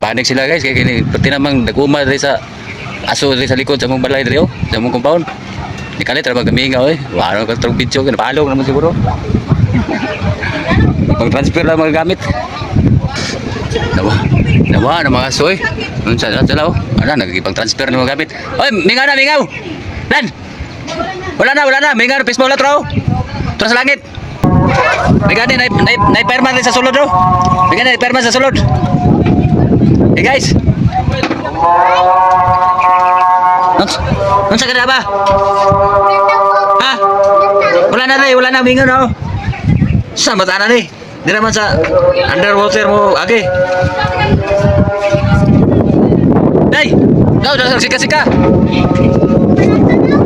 Panik sila guys kay kini pati namang naguma diri sa aso diri sa likod sa mong balay diri oh, sa mong compound. Di kalit ra magamingaw eh. Wala ka trong video kay napalog naman siguro. Pag-transfer lang mga gamit. Nawa na mga aso eh. Unsa na dalaw? Ana nagipang-transfer ng mga gamit. Oy, mingaw na mingaw. Lan. Wala na. Mingaw pismo la tro. Tro sa langit. Bigani nay perman sa sulod do. Bigani perman sa sulod. Hey guys. Unsa kada ba? Ha? Wala na mingaw na. Sa mata na ni. Di naman sa underwater mo agi. Day. Daw sika.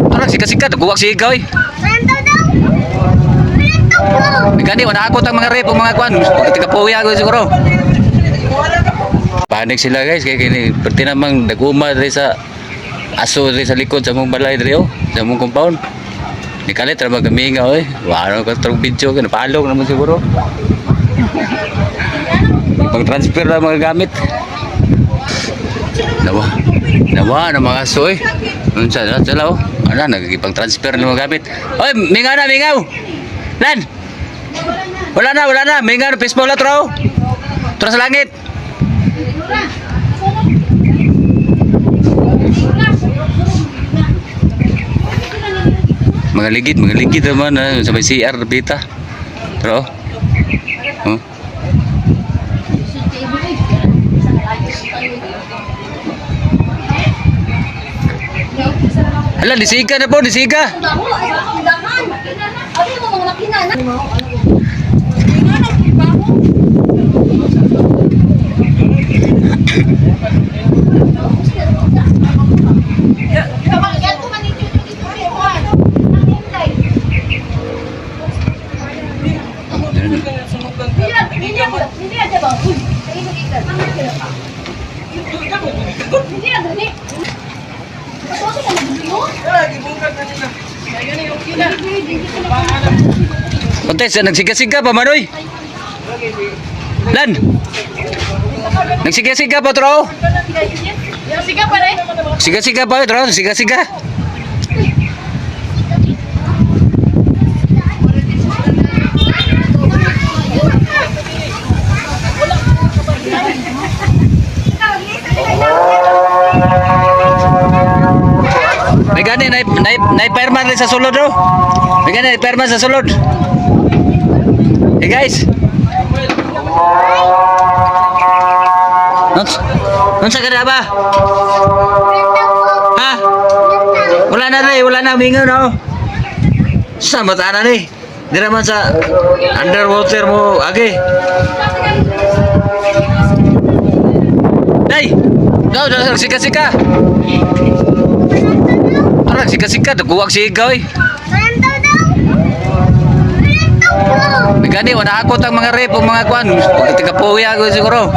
Ara sika tuguwak sigaw eh. Bigani wala ako tang mga rep mga kwan. Tigapuya ko siguro. Panik sila guys kay kini perti namang naguma diri sa aso diri sa likod sa mong balay diri oh, sa mong compound. Di kalit ra magamingaw eh. Wala ka trong video kay napalog naman siguro. Pag-transfer lang mga gamit. Nawa na mga aso eh. Unsa na dalaw? Ana nagipang-transfer ng mga gamit. Oy, mingaw. Lan. Wala na. Mingaw pismo la tro. Tro sa langit. Mga ligid naman sa may CR bita. Pero oh. Ala, disiga na po. Kontes, nagsiga-siga pa manoy. Lan. Nagsiga-siga pa tro. Siga pa rin. Siga-siga pa tro, siga-siga. Bigani nay perman sa sulod do. Bigani perman sa sulod. Hey guys. Unsa kada ba? Ha? Wala na mingaw no. Sa mata na ni. Di naman sa underwater mo agi. Day. Daw sika. Ara sika tuguwak sigaw eh. Bigani wala ako tang mga rep mga kwan. Tigapuya ko siguro.